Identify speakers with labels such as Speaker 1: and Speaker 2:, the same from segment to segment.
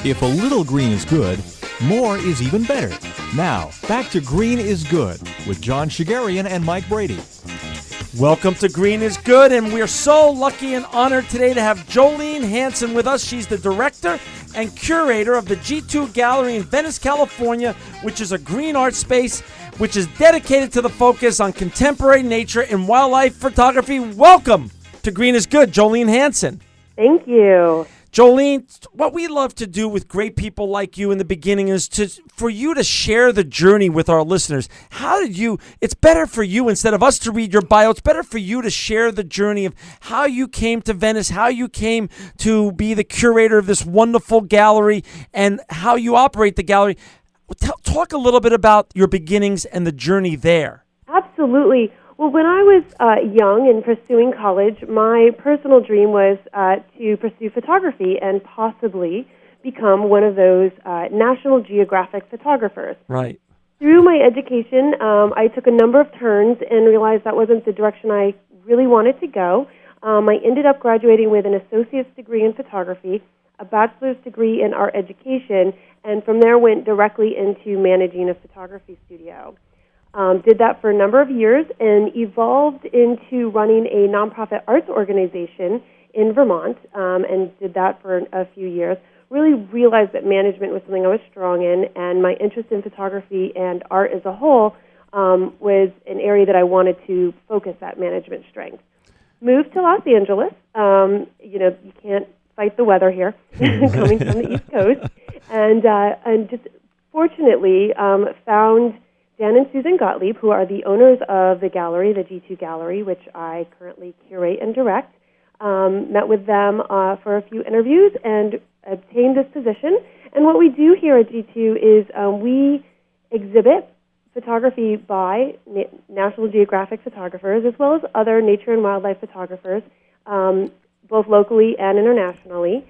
Speaker 1: If a little green is good, more is even better. Now, back to Green is Good with John Shigarian and Mike Brady.
Speaker 2: Welcome to Green is Good, and we're so lucky and honored today to have Jolene Hanson with us. She's the director and curator of the G2 Gallery in Venice, California, which is a green art space which is dedicated to the focus on contemporary nature and wildlife photography. Welcome to Green is Good, Jolene Hanson.
Speaker 3: Thank you.
Speaker 2: Jolene, what we love to do with great people like you in the beginning is for you to share the journey with our listeners. It's better for you, instead of us to read your bio, it's better for you to share the journey of how you came to Venice, how you came to be the curator of this wonderful gallery, and how you operate the gallery. Talk a little bit about your beginnings and the journey there.
Speaker 3: Absolutely. Well, when I was young and pursuing college, my personal dream was to pursue photography and possibly become one of those National Geographic photographers.
Speaker 2: Right.
Speaker 3: Through my education, I took a number of turns and realized that wasn't the direction I really wanted to go. I ended up graduating with an associate's degree in photography, a bachelor's degree in art education, and from there went directly into managing a photography studio. Did that for a number of years and evolved into running a nonprofit arts organization in Vermont, and did that for a few years. Really realized that management was something I was strong in, and my interest in photography and art as a whole was an area that I wanted to focus that management strength. Moved to Los Angeles. You can't fight the weather here, coming from the East Coast, and just fortunately found Dan and Susan Gottlieb, who are the owners of the gallery, the G2 Gallery, which I currently curate and direct. Met with them for a few interviews and obtained this position. And what we do here at G2 is we exhibit photography by National Geographic photographers as well as other nature and wildlife photographers, both locally and internationally.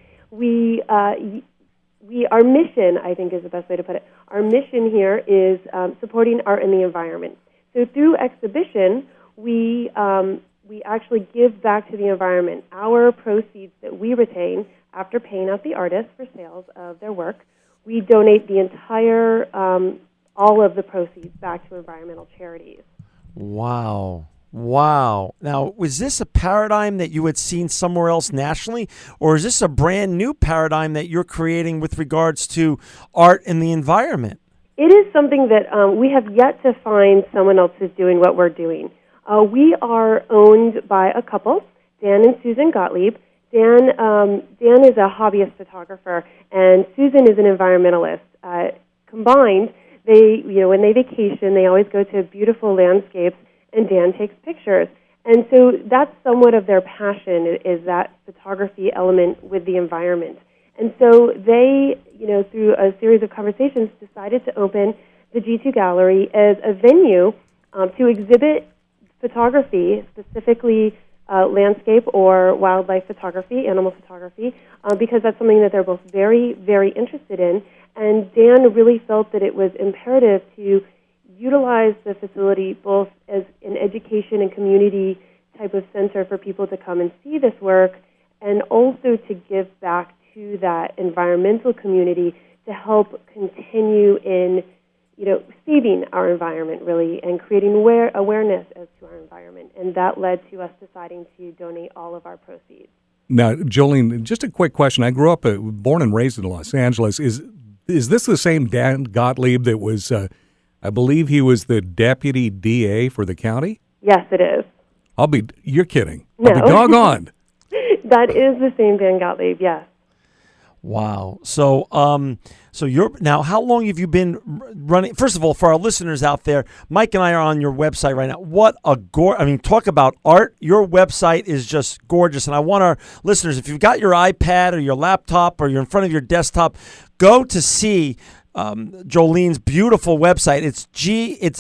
Speaker 3: Our mission, I think is the best way to put it, our mission here is supporting art and the environment. So through exhibition, we actually give back to the environment. Our proceeds that we retain after paying out the artists for sales of their work, we donate the entire, all of the proceeds back to environmental charities.
Speaker 2: Wow. Now, was this a paradigm that you had seen somewhere else nationally, or is this a brand new paradigm that you're creating with regards to art and the environment?
Speaker 3: It is something that we have yet to find someone else who's doing what we're doing. We are owned by a couple, Dan and Susan Gottlieb. Dan is a hobbyist photographer, and Susan is an environmentalist. Combined, when they vacation, they always go to beautiful landscapes, and Dan takes pictures. And so that's somewhat of their passion, is that photography element with the environment. And so they, through a series of conversations, decided to open the G2 Gallery as a venue to exhibit photography, specifically landscape or wildlife photography, animal photography, because that's something that they're both very, very interested in. And Dan really felt that it was imperative to utilize the facility both as an education and community type of center for people to come and see this work, and also to give back to that environmental community to help continue in, saving our environment, really, and creating awareness as to our environment. And that led to us deciding to donate all of our proceeds.
Speaker 4: Now, Jolene, just a quick question. I grew up, born and raised in Los Angeles. Is this the same Dan Gottlieb that was... I believe he was the deputy DA for the county?
Speaker 3: Yes, it is.
Speaker 4: You're kidding.
Speaker 3: No.
Speaker 4: I'll be doggone.
Speaker 3: That is the same Dan Gottlieb, yes.
Speaker 2: Wow. So now, how long have you been running? First of all, for our listeners out there, Mike and I are on your website right now. What a talk about art. Your website is just gorgeous. And I want our listeners, if you've got your iPad or your laptop or you're in front of your desktop, go to see Jolene's beautiful website. It's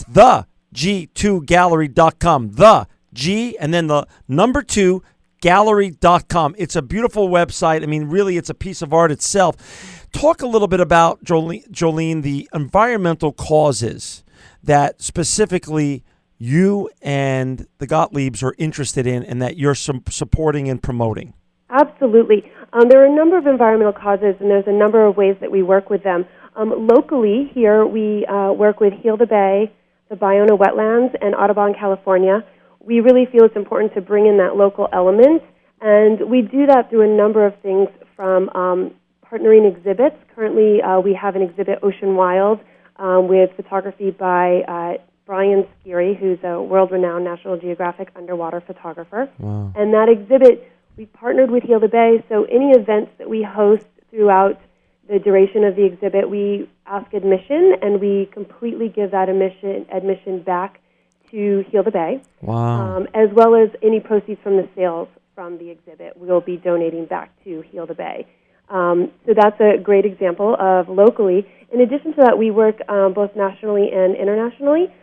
Speaker 2: the G2gallery.com. The G and then the number 2 gallery.com. It's a beautiful website. I mean, really, it's a piece of art itself. Talk a little bit about, Jolene, the environmental causes that specifically you and the Gottliebs are interested in and that you're supporting and promoting.
Speaker 3: Absolutely. There are a number of environmental causes, and there's a number of ways that we work with them. Locally here, we work with Heal the Bay, the Ballona Wetlands, and Audubon, California. We really feel it's important to bring in that local element, and we do that through a number of things from partnering exhibits. Currently, we have an exhibit, Ocean Wild, with photography by Brian Skiri, who's a world-renowned National Geographic underwater photographer.
Speaker 2: Wow.
Speaker 3: And that exhibit, we partnered with Heal the Bay, so any events that we host throughout the duration of the exhibit, we ask admission, and we completely give that admission back to Heal the Bay.
Speaker 2: Wow.
Speaker 3: As well as any proceeds from the sales from the exhibit, we'll be donating back to Heal the Bay. So that's a great example of locally. In addition to that, we work both nationally and internationally.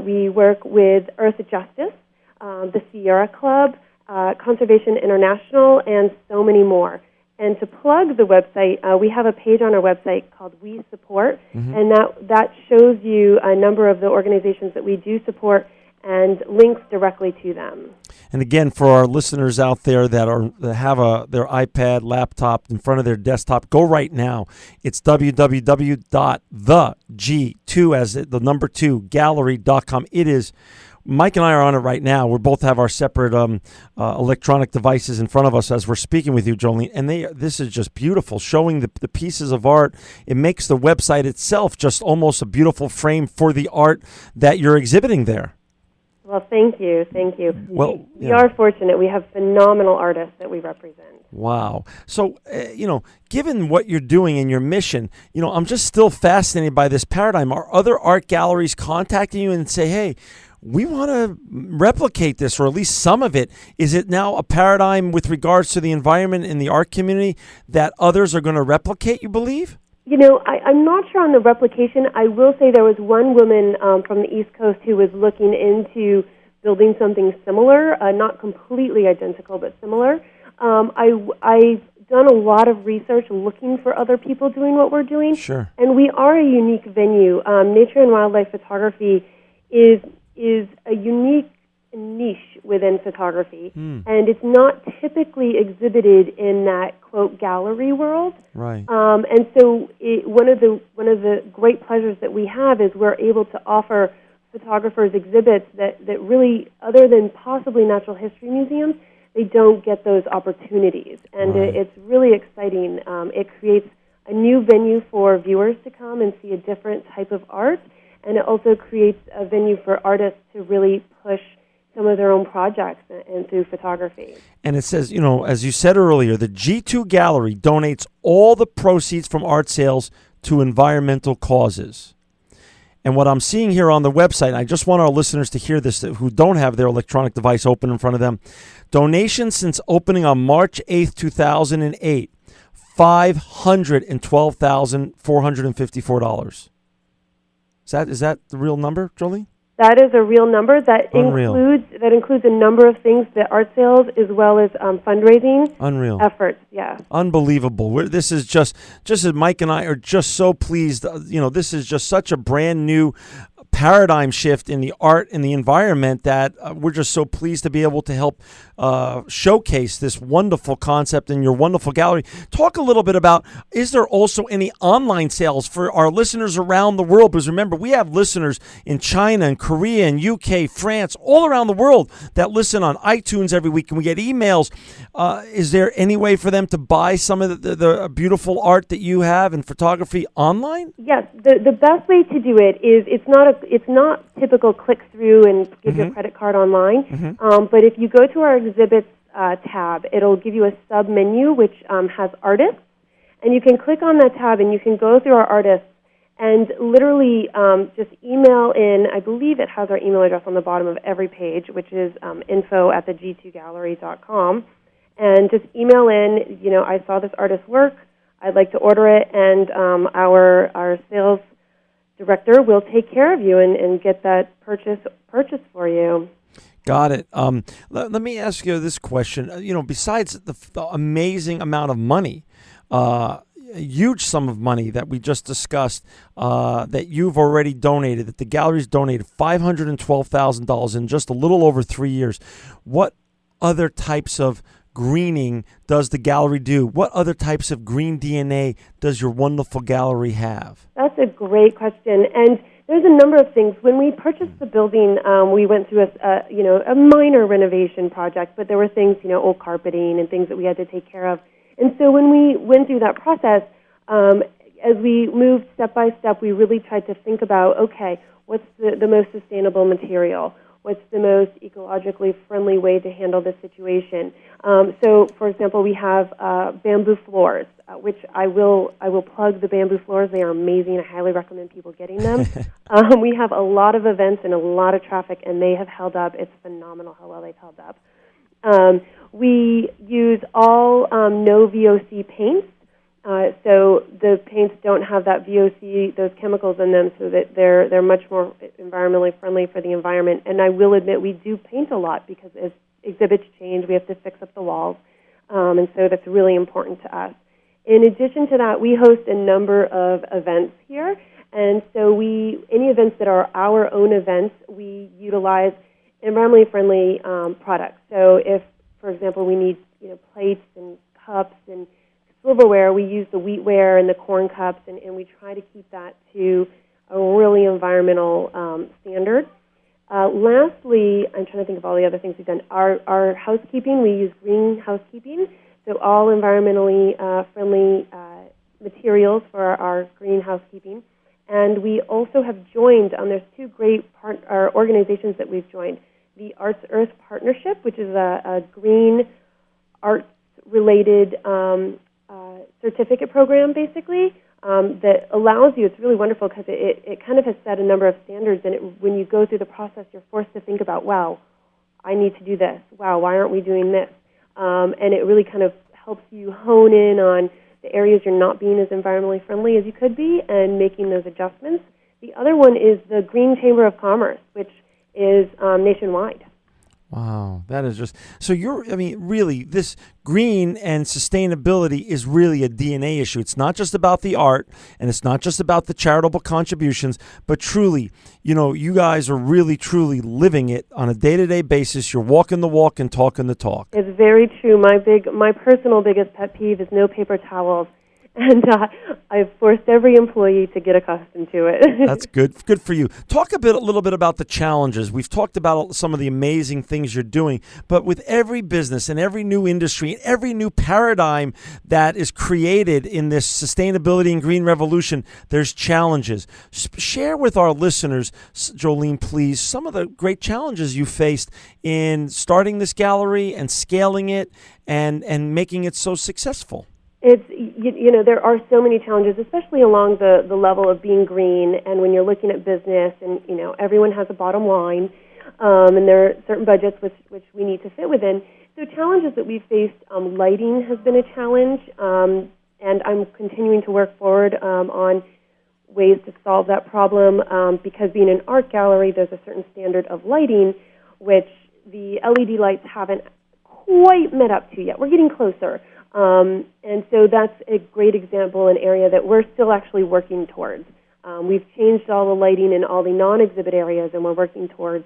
Speaker 3: We work with Earth Justice, the Sierra Club, Conservation International, and so many more. And to plug the website, we have a page on our website called We Support, and that shows you a number of the organizations that we do support and links directly to them.
Speaker 2: And again, for our listeners out there that have their iPad, laptop in front of their desktop, go right now. It's www.theg2 as the number 2 gallery.com. It is. Mike and I are on it right now. We both have our separate electronic devices in front of us as we're speaking with you, Jolene. And this is just beautiful, showing the pieces of art. It makes the website itself just almost a beautiful frame for the art that you're exhibiting there.
Speaker 3: Well, thank you.
Speaker 2: Well,
Speaker 3: we are fortunate. We have phenomenal artists that we represent.
Speaker 2: Wow. So, given what you're doing and your mission, I'm just still fascinated by this paradigm. Are other art galleries contacting you and say, hey, we want to replicate this, or at least some of it? Is it now a paradigm with regards to the environment in the art community that others are going to replicate, you believe?
Speaker 3: I'm not sure on the replication. I will say there was one woman from the East Coast who was looking into building something similar, not completely identical, but similar. I've done a lot of research looking for other people doing what we're doing.
Speaker 2: Sure.
Speaker 3: And we are a unique venue. Nature and wildlife photography is a unique niche within photography, and it's not typically exhibited in that, quote, gallery world.
Speaker 2: Right.
Speaker 3: And so one of the great pleasures that we have is we're able to offer photographers exhibits that really, other than possibly natural history museums, they don't get those opportunities. And it's really exciting. It creates a new venue for viewers to come and see a different type of art, and it also creates a venue for artists to really push some of their own projects and through photography.
Speaker 2: And it says, as you said earlier, the G2 Gallery donates all the proceeds from art sales to environmental causes. And what I'm seeing here on the website, and I just want our listeners to hear this who don't have their electronic device open in front of them, donations since opening on March 8th, 2008, $512,454. Is that the real number, Jolene?
Speaker 3: That is a real number. That includes a number of things, the art sales as well as fundraising efforts. Yeah,
Speaker 2: unbelievable. This is just as Mike and I are just so pleased. This is just such a brand new paradigm shift in the art and the environment that we're just so pleased to be able to help showcase this wonderful concept in your wonderful gallery. Talk a little bit about, is there also any online sales for our listeners around the world? Because remember, we have listeners in China and Korea and UK, France, all around the world that listen on iTunes every week, and we get emails. Is there any way for them to buy some of the beautiful art that you have in photography online?
Speaker 3: Yes, the best way to do it is it's not typical click through and give your credit card online. But if you go to our exhibits tab, it'll give you a sub menu which has artists, and you can click on that tab and you can go through our artists and literally just email in. I believe it has our email address on the bottom of every page, which is info@theg2gallery.com, and just email in. I saw this artist's work. I'd like to order it, and our sales director will take care of you and get that purchase for you.
Speaker 2: Got it. Let me ask you this question. Besides the amazing amount of money, a huge sum of money that we just discussed, that you've already donated, that the gallery's donated $512,000 in just a little over 3 years, what other types of greening does the gallery do? What other types of green DNA does your wonderful gallery have?
Speaker 3: That's a great question, and there's a number of things. When we purchased the building, we went through a minor renovation project, but there were things, old carpeting and things that we had to take care of. And so when we went through that process, as we moved step by step, we really tried to think about, okay, what's the most sustainable material? What's the most ecologically friendly way to handle this situation? So, for example, we have bamboo floors, which I will plug the bamboo floors. They are amazing. I highly recommend people getting them. We have a lot of events and a lot of traffic, and they have held up. It's phenomenal how well they've held up. We use all no VOC paints. So the paints don't have that VOC, those chemicals in them, so that they're much more environmentally friendly for the environment. And I will admit we do paint a lot because as exhibits change, we have to fix up the walls, and so that's really important to us. In addition to that, we host a number of events here, and so any events that are our own events, we utilize environmentally friendly products. So if, for example, we need plates and cups and silverware, we use the wheatware and the corn cups, and we try to keep that to a really environmental standard. Lastly, I'm trying to think of all the other things we've done. Our housekeeping, we use green housekeeping, so all environmentally friendly materials for our green housekeeping. And we also have joined, there's two great organizations that we've joined. The Arts Earth Partnership, which is a green arts-related certificate program, basically, that allows you, it's really wonderful because it kind of has set a number of standards, and when you go through the process, you're forced to think about, wow, I need to do this. Wow, why aren't we doing this? And it really kind of helps you hone in on the areas you're not being as environmentally friendly as you could be and making those adjustments. The other one is the Green Chamber of Commerce, which is nationwide.
Speaker 2: Wow, that is just so really, this green and sustainability is really a DNA issue. It's not just about the art and it's not just about the charitable contributions, but truly, you guys are really, truly living it on a day-to-day basis. You're walking the walk and talking the talk.
Speaker 3: It's very true. My personal biggest pet peeve is no paper towels. And I've forced every employee to get accustomed to it.
Speaker 2: That's good. Good for you. Talk a little bit about the challenges. We've talked about some of the amazing things you're doing, but with every business and every new industry and every new paradigm that is created in this sustainability and green revolution, there's challenges. Share with our listeners, Jolene, please, some of the great challenges you faced in starting this gallery and scaling it and making it so successful.
Speaker 3: It's, there are so many challenges, especially along the level of being green, and when you're looking at business, and, everyone has a bottom line, and there are certain budgets which we need to fit within. So challenges that we've faced, lighting has been a challenge, and I'm continuing to work forward on ways to solve that problem, because being an art gallery, there's a certain standard of lighting, which the LED lights haven't quite met up to yet. We're getting closer. And so that's a great example, an area that we're still actually working towards. We've changed all the lighting in all the non-exhibit areas, and we're working towards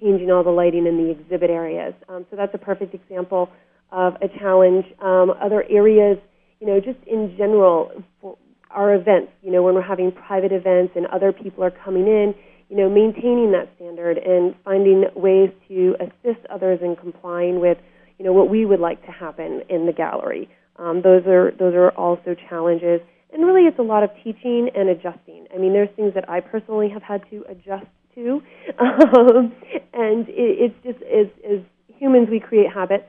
Speaker 3: changing all the lighting in the exhibit areas. So that's a perfect example of a challenge. Other areas, just in general, for our events, when we're having private events and other people are coming in, maintaining that standard and finding ways to assist others in complying with what we would like to happen in the gallery. Those are also challenges. And really it's a lot of teaching and adjusting. I mean, there's things that I personally have had to adjust to. And it's just, as humans, we create habits,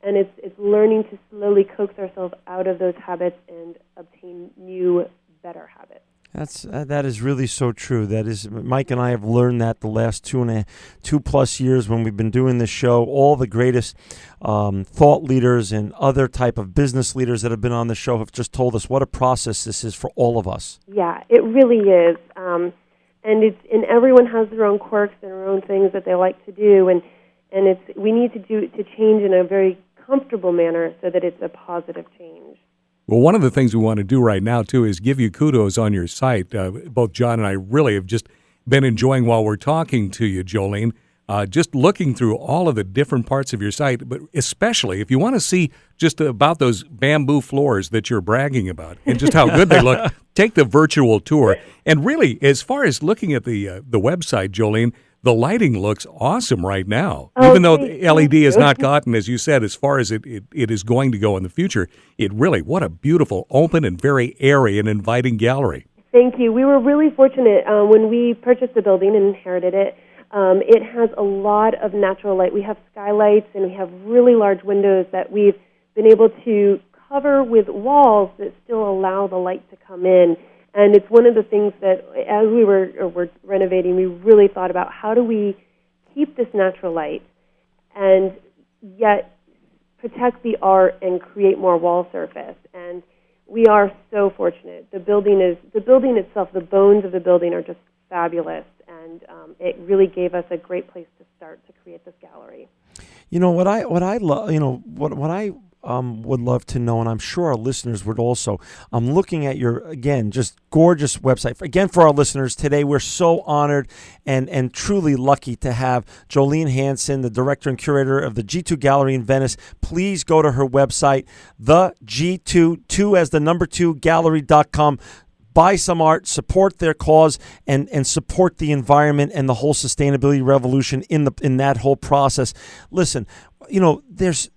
Speaker 3: and it's learning to slowly coax ourselves out of those habits and obtain new, better habits.
Speaker 2: That is really so true. That is, Mike and I have learned that the last 2+ years when we've been doing this show. All the greatest thought leaders and other type of business leaders that have been on the show have just told us what a process this is for all of us.
Speaker 3: Yeah, it really is. And everyone has their own quirks and their own things that they like to do, and we need to change in a very comfortable manner so that it's a positive change.
Speaker 4: Well, one of the things we want to do right now, too, is give you kudos on your site. Both John and I really have just been enjoying while we're talking to you, Jolene. just looking through all of the different parts of your site, but especially if you want to see just about those bamboo floors that you're bragging about and just how good they look, take the virtual tour. And really, as far as looking at the website, Jolene, the lighting looks awesome right now. Even though the LED has not gotten, as you said, as far as it is going to go in the future, it really, what a beautiful, open, and very airy and inviting gallery.
Speaker 3: Thank you. We were really fortunate when we purchased the building and inherited it. It has a lot of natural light. We have skylights and we have really large windows that we've been able to cover with walls that still allow the light to come in. And it's one of the things that, as we were renovating, we really thought about how do we keep this natural light and yet protect the art and create more wall surface. And we are so fortunate. The building itself, the bones of the building are just fabulous, and it really gave us a great place to start to create this gallery.
Speaker 2: You know what I love. You know what I would love to know, and I'm sure our listeners would also. I'm looking at your, again, just gorgeous website. Again, for our listeners today, we're so honored and truly lucky to have Jolene Hanson, the director and curator of the G2 Gallery in Venice. Please go to her website, the G2 as the number 2 gallery.com. Buy some art, support their cause, and support the environment and the whole sustainability revolution in that whole process. Listen, you know, there's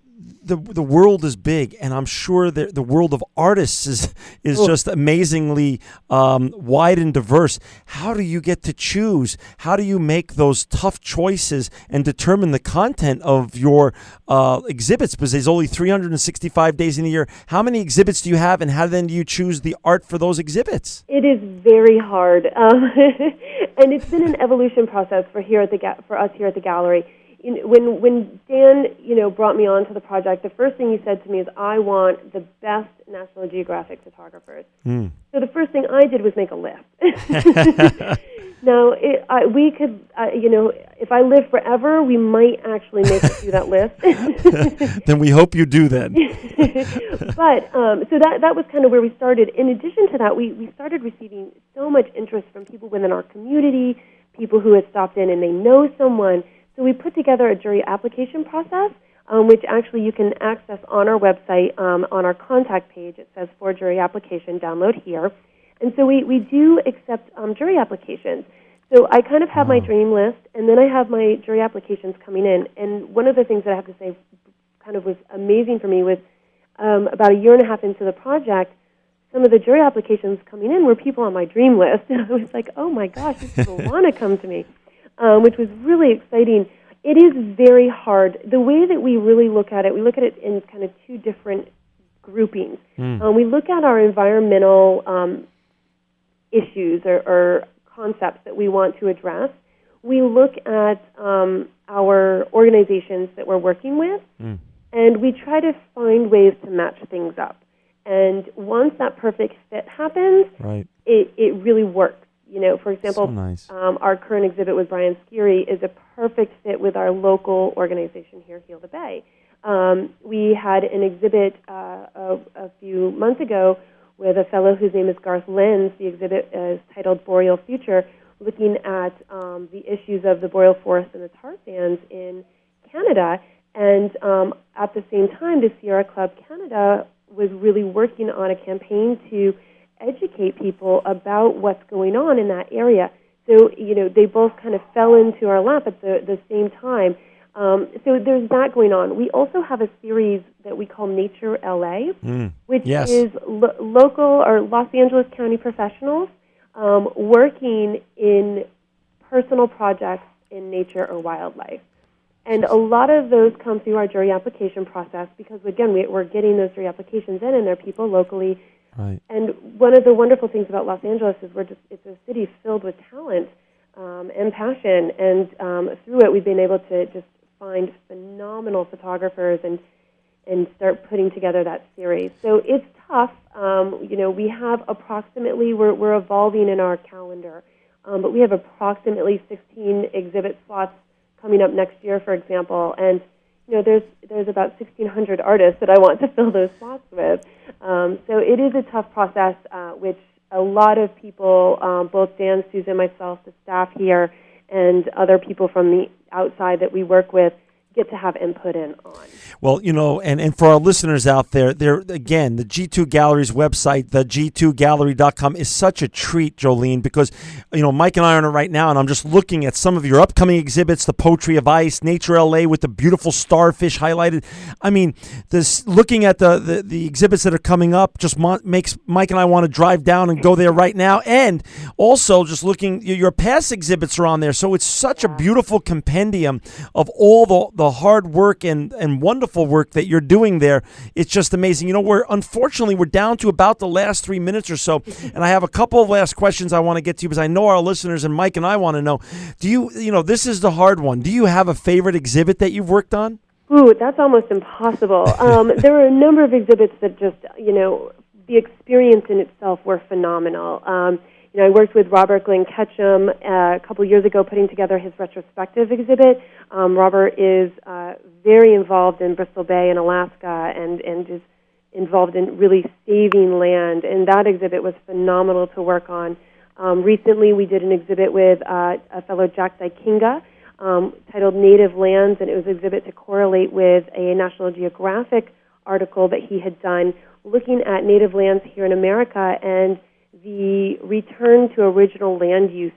Speaker 2: the world is big, and I'm sure the world of artists is just amazingly wide and diverse. How do you get to choose? How do you make those tough choices and determine the content of your exhibits? Because there's only 365 days in a year. How many exhibits do you have, and how then do you choose the art for those exhibits?
Speaker 3: It is very hard, and it's been an evolution process for us here at the gallery. When Dan, brought me on to the project, the first thing he said to me is, I want the best National Geographic photographers. So the first thing I did was make a list. Now, we could, if I live forever, we might actually make it through that list.
Speaker 2: Then we hope you do then.
Speaker 3: But, so that was kind of where we started. In addition to that, we started receiving so much interest from people within our community, people who had stopped in and they know someone. So we put together a jury application process, which actually you can access on our website, on our contact page. It says for jury application, download here. And so we do accept jury applications. So I kind of have my dream list, and then I have my jury applications coming in. And one of the things that I have to say kind of was amazing for me was about a year and a half into the project, some of the jury applications coming in were people on my dream list. And I was like, oh my gosh, these people want to come to me. Which was really exciting. It is very hard. The way that we really look at it, we look at it in kind of two different groupings. We look at our environmental issues or concepts that we want to address. We look at our organizations that we're working with, and we try to find ways to match things up. And once that perfect fit happens, it really works. For example,
Speaker 2: so nice.
Speaker 3: Our current exhibit with Brian Skiri is a perfect fit with our local organization here, Heal the Bay. We had an exhibit a few months ago with a fellow whose name is Garth Lenz. The exhibit is titled Boreal Future, looking at the issues of the boreal forest and the tar sands in Canada. And at the same time, the Sierra Club Canada was really working on a campaign to educate people about what's going on in that area. So, they both kind of fell into our lap at the same time. So there's that going on. We also have a series that we call Nature LA, which is local or Los Angeles County professionals working in personal projects in nature or wildlife. And a lot of those come through our jury application process because, again, we're getting those jury applications in, and they're people locally.
Speaker 2: Right.
Speaker 3: And one of the wonderful things about Los Angeles is it's a city filled with talent and passion, and through it we've been able to just find phenomenal photographers and start putting together that series. So it's tough. We have approximately, we're evolving in our calendar, but we have approximately 16 exhibit slots coming up next year, for example, and there's about 1,600 artists that I want to fill those slots with. So it is a tough process, which a lot of people, both Dan, Susan, myself, the staff here, and other people from the outside that we work with get to have input in on.
Speaker 2: Well, and for our listeners out there, again, the G2 Gallery's website, the g2gallery.com, is such a treat, Jolene, because, Mike and I are on it right now, and I'm just looking at some of your upcoming exhibits, the Poetry of Ice, Nature LA with the beautiful starfish highlighted. I mean, looking at the exhibits that are coming up just makes Mike and I want to drive down and go there right now. And also just looking, your past exhibits are on there, so it's such a beautiful compendium of all the hard work and wonderful work that you're doing there. It's just amazing. Unfortunately we're down to about the last 3 minutes or so, and I have a couple of last questions I want to get to because I know our listeners and Mike and I want to know. Do you, this is the hard one. Do you have a favorite exhibit that you've worked on?
Speaker 3: Ooh, that's almost impossible. There were a number of exhibits that just, the experience in itself were phenomenal. I worked with Robert Glenn Ketchum a couple years ago putting together his retrospective exhibit. Robert is very involved in Bristol Bay in Alaska and is involved in really saving land, and that exhibit was phenomenal to work on. Recently we did an exhibit with a fellow Jack Dykinga titled Native Lands, and it was an exhibit to correlate with a National Geographic article that he had done looking at native lands here in America and the return to original land use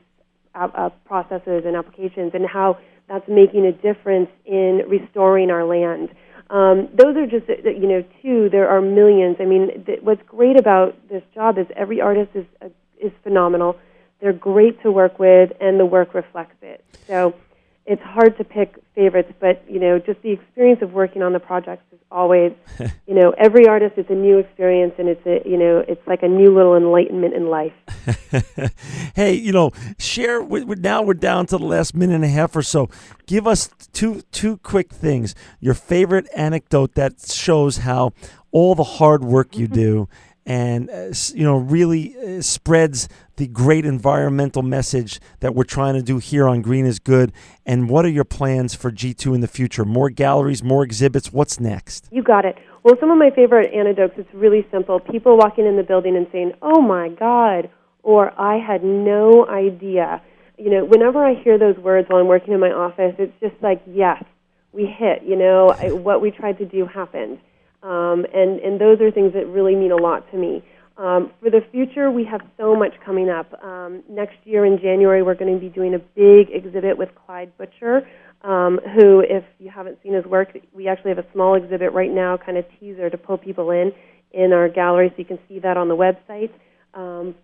Speaker 3: processes and applications and how that's making a difference in restoring our land. Those are just, two. There are millions. I mean, what's great about this job is every artist is phenomenal. They're great to work with, and the work reflects it. So it's hard to pick favorites, but, just the experience of working on the projects is always, every artist is a new experience, and it's like a new little enlightenment in life.
Speaker 2: Hey, share, now we're down to the last minute and a half or so. Give us two quick things. Your favorite anecdote that shows how all the hard work you do and, really spreads the great environmental message that we're trying to do here on Green is Good. And what are your plans for G2 in the future? More galleries, more exhibits? What's next?
Speaker 3: You got it. Well, some of my favorite anecdotes, it's really simple. People walking in the building and saying, "Oh, my God," or "I had no idea." Whenever I hear those words while I'm working in my office, it's just like, yes, we hit. What we tried to do happened. And those are things that really mean a lot to me. For the future, we have so much coming up. Next year in January, we're going to be doing a big exhibit with Clyde Butcher, who, if you haven't seen his work, we actually have a small exhibit right now, kind of teaser to pull people in our gallery, so you can see that on the website.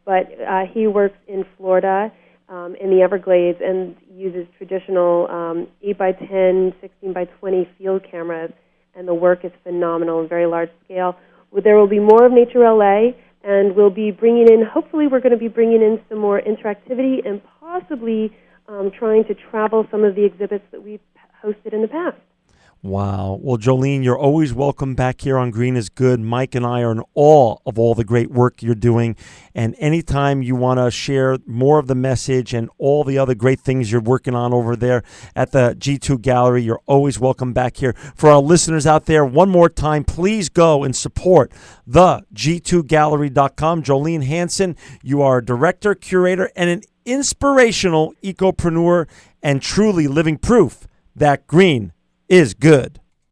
Speaker 3: But he works in Florida, in the Everglades, and uses traditional 8x10, 16x20 field cameras, and the work is phenomenal and very large scale. There will be more of Nature LA, and we'll be hopefully we're going to be bringing in some more interactivity and possibly trying to travel some of the exhibits that we've hosted in the past.
Speaker 2: Wow. Well, Jolene, you're always welcome back here on Green is Good. Mike and I are in awe of all the great work you're doing. And anytime you want to share more of the message and all the other great things you're working on over there at the G2 Gallery, you're always welcome back here. For our listeners out there, one more time, please go and support the G2Gallery.com. Jolene Hanson, you are a director, curator, and an inspirational ecopreneur and truly living proof that green is good.